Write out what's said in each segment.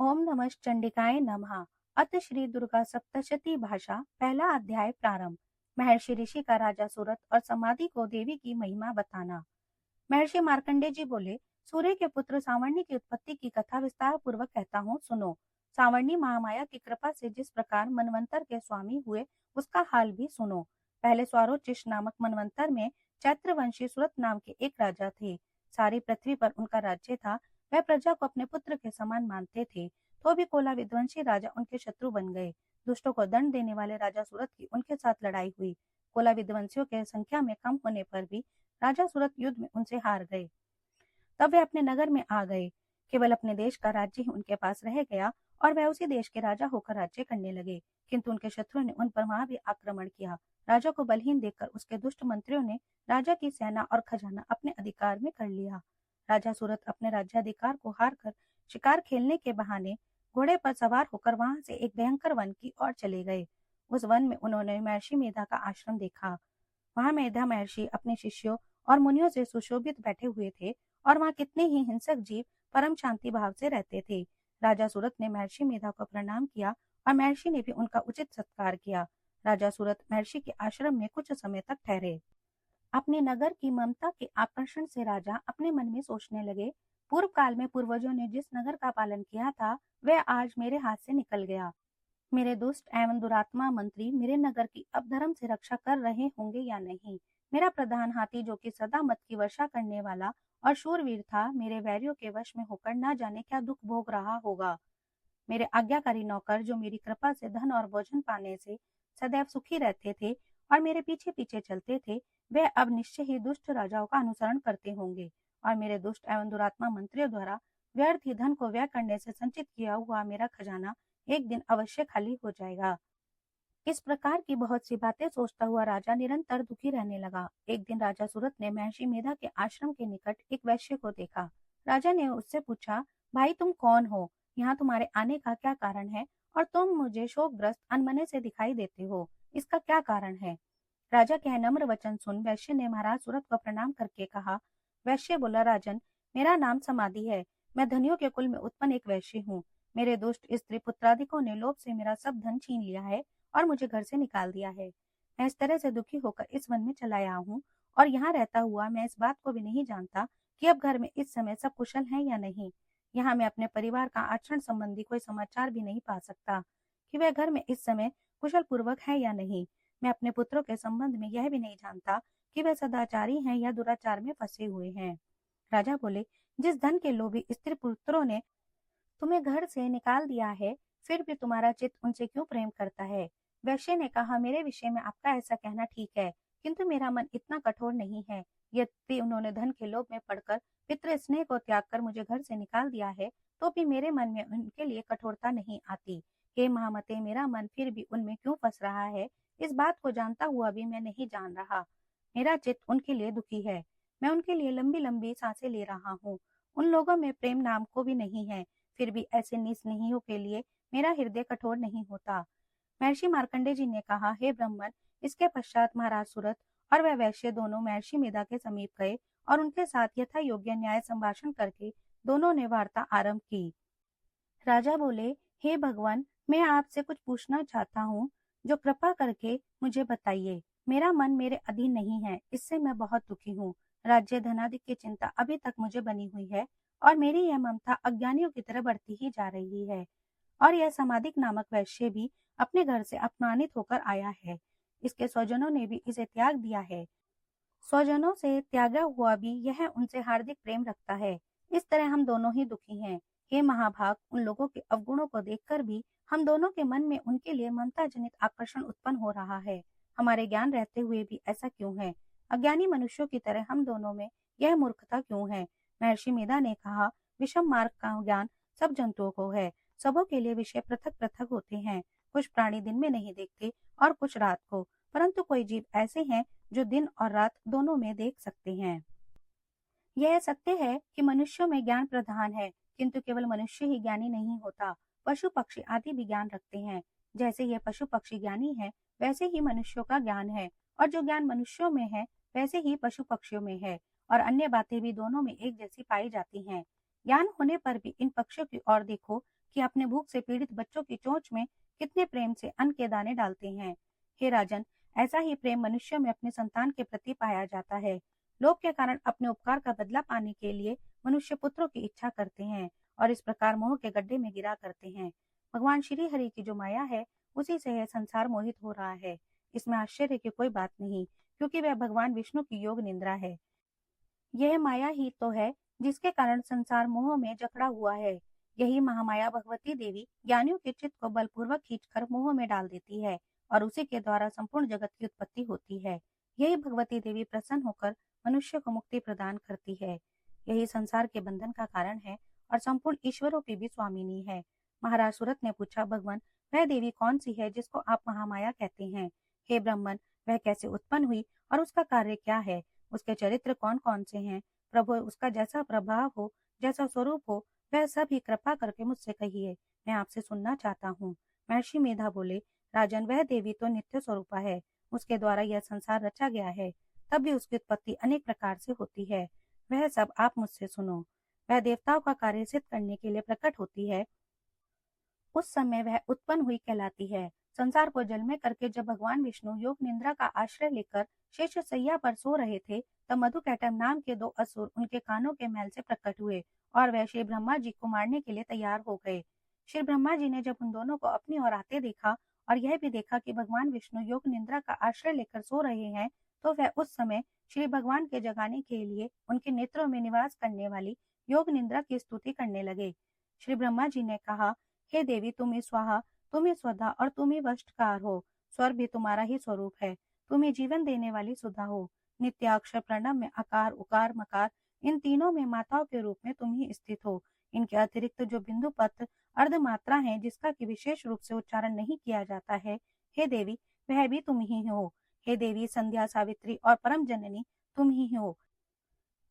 ओम नमः चंडिकाय नमः। अथ श्री दुर्गा सप्तशती भाषा पहला अध्याय प्रारंभ। महर्षि ऋषि का राजा सूरत और समाधि को देवी की महिमा बताना। महर्षि मार्कंडे जी बोले, सूर्य के पुत्र सावर्णी की उत्पत्ति की कथा विस्तार पूर्वक कहता हूँ, सुनो। सावर्णी महामाया की कृपा से जिस प्रकार मनवंतर के स्वामी हुए उसका हाल भी सुनो। पहले स्वारोचिष नामक मनवंतर में चैत्रवंशी सूरत नाम के एक राजा थे। सारी पृथ्वी पर उनका राज्य था। वह प्रजा को अपने पुत्र के समान मानते थे। तो भी कोला विध्वंसी राजा उनके शत्रु बन गए। दुष्टों को दंड देने वाले राजा सूरत की उनके साथ लड़ाई हुई। कोला विध्वंसियों के संख्या में कम होने पर भी राजा सूरत युद्ध में उनसे हार गए। तब वे अपने नगर में आ गए। केवल अपने देश का राज्य ही उनके पास रह गया और वह उसी देश के राजा होकर राज्य करने लगे। किंतु उनके शत्रुओं ने उन पर वहां भी आक्रमण किया। राजा को बलहीन देखकर उसके दुष्ट मंत्रियों ने राजा की सेना और खजाना अपने अधिकार में कर लिया। राजा सूरत अपने राज्याधिकार को हार कर शिकार खेलने के बहाने घोड़े पर सवार होकर वहां से एक भयंकर वन की ओर चले गए। उस वन में उन्होंने महर्षि मेधा का आश्रम देखा। वहां मेधा महर्षि अपने शिष्यों और मुनियों से सुशोभित बैठे हुए थे और वहां कितने ही हिंसक जीव परम शांति भाव से रहते थे। राजा सूरत ने महर्षि मेधा को प्रणाम किया और महर्षि ने भी उनका उचित सत्कार किया। राजा सूरत महर्षि के आश्रम में कुछ समय तक ठहरे। अपने नगर की ममता के आकर्षण से राजा अपने मन में सोचने लगे, पूर्व काल में पूर्वजों ने जिस नगर का पालन किया था वह आज मेरे हाथ से निकल गया। मेरे दुष्ट एवं दुरात्मा मंत्री मेरे नगर की अब धर्म से रक्षा कर रहे होंगे या नहीं। मेरा प्रधान हाथी जो कि सदा मत की वर्षा करने वाला और शूरवीर था, मेरे वैरियों के वश में होकर न जाने क्या दुख भोग रहा होगा। मेरे आज्ञाकारी नौकर जो मेरी कृपा से धन और भोजन पाने से सदैव सुखी रहते थे और मेरे पीछे पीछे चलते थे, वे अब निश्चय ही दुष्ट राजाओं का अनुसरण करते होंगे और मेरे दुष्ट एवं दुरात्मा मंत्रियों द्वारा व्यर्थ ही धन को व्यय करने से संचित किया हुआ मेरा खजाना एक दिन अवश्य खाली हो जाएगा। इस प्रकार की बहुत सी बातें सोचता हुआ राजा निरंतर दुखी रहने लगा। एक दिन राजा सूरत ने महर्षि मेधा के आश्रम के निकट एक वैश्य को देखा। राजा ने उससे पूछा, भाई तुम कौन हो? यहाँ तुम्हारे आने का क्या कारण है और तुम मुझे शोकग्रस्त अनमने से दिखाई देते हो, इसका क्या कारण है? राजा के नम्र वचन सुन वैश्य ने महाराज सूरत को प्रणाम करके कहा। वैश्य बोला, राजन, मेरा नाम समाधि है। मैं धनियों के कुल में उत्पन्न एक वैश्य हूँ। मेरे दुष्ट स्त्री पुत्रादिकों ने लोभ से मेरा सब धन छीन लिया है और मुझे घर से निकाल दिया है। मैं इस तरह से दुखी होकर इस वन में चला आया हूँ और यहाँ रहता हुआ मैं इस बात को भी नहीं जानता कि अब घर में इस समय सब कुशल हैं या नहीं। यहाँ मैं अपने परिवार का आचरण संबंधी कोई समाचार भी नहीं पा सकता कि वह घर में इस समय कुशल पूर्वक है या नहीं। मैं अपने पुत्रों के संबंध में यह भी नहीं जानता कि वह सदाचारी हैं या दुराचार में फंसे हुए हैं। राजा बोले, जिस धन के लोभी स्त्री पुत्रों ने तुम्हें घर से निकाल दिया है, फिर भी तुम्हारा चित्त उनसे क्यों प्रेम करता है? वैश्य ने कहा, मेरे विषय में आपका ऐसा कहना ठीक है, किंतु मेरा मन इतना कठोर नहीं है। यद्यपि उन्होंने धन के लोभ में पड़कर पितृ स्नेह को त्याग कर मुझे घर से निकाल दिया है, तो भी मेरे मन में उनके लिए कठोरता नहीं आती। हे महामते, मेरा मन फिर भी उनमें क्यों फंस रहा है, इस बात को जानता हुआ भी मैं नहीं जान रहा। मेरा चित्त उनके लिए दुखी है। मैं उनके लिए लंबी लंबी सांसें ले रहा हूँ। उन लोगों में प्रेम नाम को भी नहीं है, फिर भी ऐसे निस्नेहियों के लिए मेरा हृदय कठोर नहीं होता। महर्षि मार्कंडे जी ने कहा, हे ब्राह्मण, इसके पश्चात महाराज सूरत और वह वैश्य दोनों महर्षि मेधा के समीप गए और उनके साथ यथा योग्य न्याय संभाषण करके दोनों ने वार्ता आरंभ की। राजा बोले, हे भगवान, मैं आपसे कुछ पूछना चाहता हूँ, जो कृपा करके मुझे बताइए। मेरा मन मेरे अधीन नहीं है, इससे मैं बहुत दुखी हूँ। राज्य धनादि की चिंता अभी तक मुझे बनी हुई है और मेरी यह ममता अज्ञानियों की तरह बढ़ती ही जा रही है। और यह समाधिक नामक वैश्य भी अपने घर से अपमानित होकर आया है। इसके स्वजनों ने भी इसे त्याग दिया है। स्वजनों से त्यागा हुआ भी यह उनसे हार्दिक प्रेम रखता है। इस तरह हम दोनों ही दुखी हैं। हे महाभाग, उन लोगों के अवगुणों को देखकर भी हम दोनों के मन में उनके लिए ममता जनित आकर्षण उत्पन्न हो रहा है। हमारे ज्ञान रहते हुए भी ऐसा क्यों है? अज्ञानी मनुष्यों की तरह हम दोनों में यह मूर्खता क्यों है? महर्षि मेधा ने कहा, विषम मार्ग का ज्ञान सब जंतुओं को है। सबों के लिए विषय पृथक पृथक होते हैं। कुछ प्राणी दिन में नहीं देखते और कुछ रात को, परंतु कोई जीव ऐसे हैं जो दिन और रात दोनों में देख सकते हैं। यह सत्य है कि मनुष्यों में ज्ञान प्रधान है, किंतु केवल मनुष्य ही ज्ञानी नहीं होता। पशु पक्षी आदि भी ज्ञान रखते हैं। जैसे यह पशु पक्षी ज्ञानी है, वैसे ही मनुष्यों का ज्ञान है, और जो ज्ञान मनुष्यों में है वैसे ही पशु पक्षियों में है, और अन्य बातें भी दोनों में एक जैसी पाई जाती हैं। ज्ञान होने पर भी इन पक्षियों की ओर देखो कि अपने भूख से पीड़ित बच्चों की चोंच में कितने प्रेम से अन्न के दाने डालते हैं। हे राजन, ऐसा ही प्रेम मनुष्य में अपने संतान के प्रति पाया जाता है। लोभ के कारण अपने उपकार का बदला पाने के लिए मनुष्य पुत्रों की इच्छा करते हैं और इस प्रकार मोह के गड्ढे में गिरा करते हैं। भगवान श्री हरि की जो माया है, उसी से यह संसार मोहित हो रहा है। इसमें आश्चर्य की कोई बात नहीं, क्योंकि वह भगवान विष्णु की योग निंद्रा है। यह माया ही तो है जिसके कारण संसार मोह में जकड़ा हुआ है। यही महामाया भगवती देवी ज्ञानियों के चित्त को बलपूर्वक खींचकर मोह में डाल देती है और उसी के द्वारा संपूर्ण जगत की उत्पत्ति होती है। यही भगवती देवी प्रसन्न होकर मनुष्य को मुक्ति प्रदान करती है। यही संसार के बंधन का कारण है और संपूर्ण ईश्वरों की भी स्वामिनी है। महाराज सूरत ने पूछा, भगवान, वह देवी कौन सी है जिसको आप महामाया कहते हैं? हे ब्राह्मण, वह कैसे उत्पन्न हुई और उसका कार्य क्या है? उसके चरित्र कौन कौन से हैं? प्रभु, उसका जैसा प्रभाव हो, जैसा स्वरूप हो, वह सब ही कृपा करके मुझसे कहिए, मैं आपसे सुनना चाहता हूँ। महर्षि मेधा बोले, राजन, वह देवी तो नित्य स्वरूपा है। उसके द्वारा यह संसार रचा गया है, तब भी उसकी उत्पत्ति अनेक प्रकार से होती है। वह सब आप मुझसे सुनो। वह देवताओं का कार्य सिद्ध करने के लिए प्रकट होती है, उस समय वह उत्पन्न हुई कहलाती है। संसार को जल में करके जब भगवान विष्णु योग निंद्रा का आश्रय लेकर शेष सैया पर सो रहे थे, तब मधुकैटभ नाम के दो असुर उनके कानों के मैल से प्रकट हुए और वह श्री ब्रह्मा जी को मारने के लिए तैयार हो गए। श्री ब्रह्मा जी ने जब उन दोनों को अपनी ओर आते देखा और यह भी देखा कि भगवान विष्णु योग निंद्रा का आश्रय लेकर सो रहे हैं, तो वह उस समय श्री भगवान के जगाने के लिए उनके नेत्रों में निवास करने वाली योग निंद्रा की स्तुति करने लगे। श्री ब्रह्मा जी ने कहा, हे देवी, तुम ही स्वाहा, तुम ही स्वधा और तुम ही वष्टकार हो। स्वर भी तुम्हारा ही स्वरूप है। तुम ही जीवन देने वाली सुधा हो। नित्य अक्षर प्रणव में आकार, उकार, मकार, इन तीनों में माताओं के रूप में तुम ही स्थित हो। इनके अतिरिक्त जो बिंदु पत्र अर्ध मात्रा है, जिसका कि विशेष रूप से उच्चारण नहीं किया जाता है, हे देवी, वह भी तुम ही हो। हे देवी, संध्या, सावित्री और परम जननी तुम ही हो।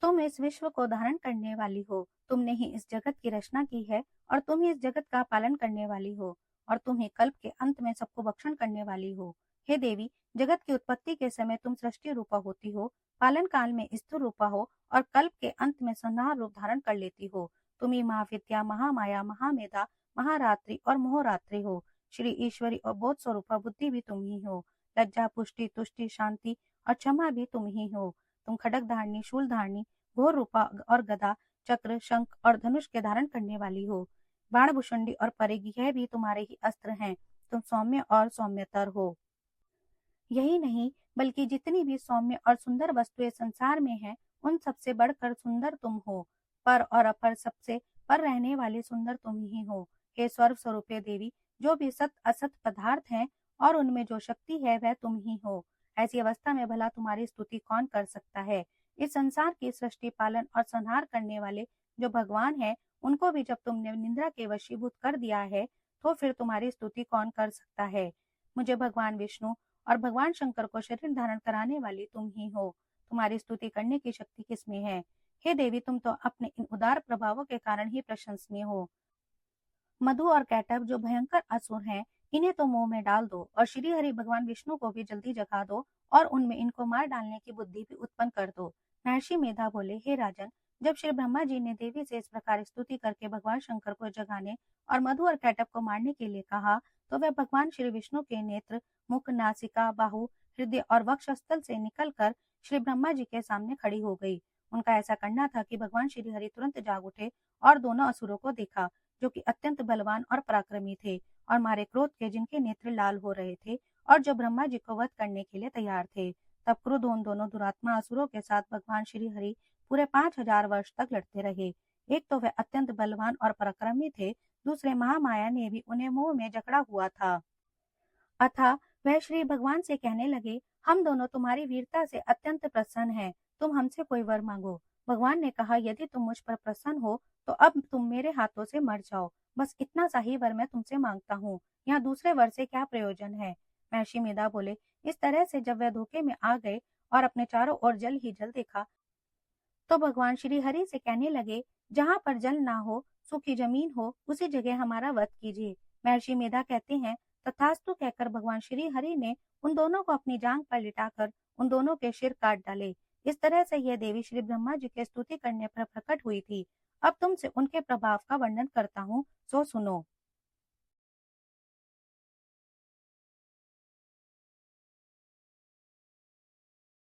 तुम इस विश्व को धारण करने वाली हो। तुमने ही इस जगत की रचना की है और तुम ही इस जगत का पालन करने वाली हो और तुम ही कल्प के अंत में सबको भक्षण करने वाली हो। हे देवी, जगत की उत्पत्ति के समय तुम सृष्टि रूपा होती हो, पालन काल में स्थिर रूपा हो और कल्प के अंत में संहार रूप धारण कर लेती हो। तुम ही महाविद्या, महामाया, महामेधा, महारात्रि और मोहरात्रि हो। श्री ईश्वरी और बोध स्वरूपा बुद्धि भी तुम ही हो। लज्जा, पुष्टि, तुष्टि, शांति और क्षमा भी तुम ही हो। तुम खड्ग धारणी, शूल धारणी, घोर रूपा और गदा, चक्र, शंख और धनुष के धारण करने वाली हो। बाण, भुषुंडी और परिघ, यह भी तुम्हारे ही अस्त्र हैं। तुम सौम्य और सौम्यतर हो। यही नहीं, बल्कि जितनी भी सौम्य और सुंदर वस्तुएं संसार में हैं, उन सबसे बढ़कर सुंदर तुम हो। पर और अपर सबसे पर रहने वाली सुंदर तुम ही हो। हे सर्व स्वरूपे देवी, जो भी सत असत पदार्थ हैं और उनमें जो शक्ति है, वह तुम ही हो। ऐसी अवस्था में भला तुम्हारी स्तुति कौन कर सकता है? इस संसार की सृष्टि, पालन और संहार करने वाले जो भगवान है, उनको भी जब तुमने निंद्रा के वशीभूत कर दिया है, तो फिर तुम्हारी स्तुति कौन कर सकता है? मुझे भगवान विष्णु और भगवान शंकर को शरीर धारण कराने वाली तुम ही हो। तुम्हारी स्तुति करने की शक्ति किसमें है? हे देवी, तुम तो अपने इन उदार प्रभावों के कारण ही प्रशंसनीय हो। मधु और कैटभ जो भयंकर असुर हैं, इन्हें तो मुंह में डाल दो और श्री हरि भगवान विष्णु को भी जल्दी जगा दो और उनमें इनको मार डालने की बुद्धि भी उत्पन्न कर दो। महर्षि मेधा बोले, हे राजन, जब श्री ब्रह्मा जी ने देवी से इस प्रकार स्तुति करके भगवान शंकर को जगाने और मधु और कैटभ को मारने के लिए कहा, तो वह भगवान श्री विष्णु के नेत्र, मुख, नासिका, बाहु, हृदय और वक्षस्थल से निकलकर श्री ब्रह्मा जी के सामने खड़ी हो गई। उनका ऐसा करना था कि भगवान श्री हरि तुरंत जाग उठे और दोनों असुरों को देखा, जो कि अत्यंत बलवान और पराक्रमी थे और मारे क्रोध के, जिनके नेत्र लाल हो रहे थे और जो ब्रह्मा जी को वध करने के लिए तैयार थे। तब क्रुद्ध उन दोनों दुरात्मा असुरों के साथ भगवान श्री हरि पूरे 5000 वर्ष तक लड़ते रहे। एक तो वह अत्यंत बलवान और पराक्रमी थे, दूसरे महामाया ने भी उन्हें मोह में जकड़ा हुआ था। अतः वह श्री भगवान से कहने लगे, हम दोनों तुम्हारी वीरता से अत्यंत प्रसन्न हैं, तुम हमसे कोई वर मांगो। भगवान ने कहा, यदि तुम मुझ पर प्रसन्न हो तो अब तुम मेरे हाथों से मर जाओ। बस इतना सा ही वर मैं तुमसे मांगता हूँ, यहाँ दूसरे वर से क्या प्रयोजन है? महर्षि मेधा बोले, इस तरह से जब वह धोखे में आ गए और अपने चारों ओर जल ही जल देखा, तो भगवान श्री हरि से कहने लगे, जहाँ पर जल ना हो, सूखी जमीन हो, उसी जगह हमारा वध कीजिए। महर्षि मेधा कहते हैं, तथास्तु कहकर भगवान श्री हरि ने उन दोनों को अपनी जांग पर लिटाकर उन दोनों के सिर काट डाले। इस तरह से यह देवी श्री ब्रह्मा जी के स्तुति करने पर प्रकट हुई थी। अब तुमसे उनके प्रभाव का वर्णन करता हूँ, सो सुनो।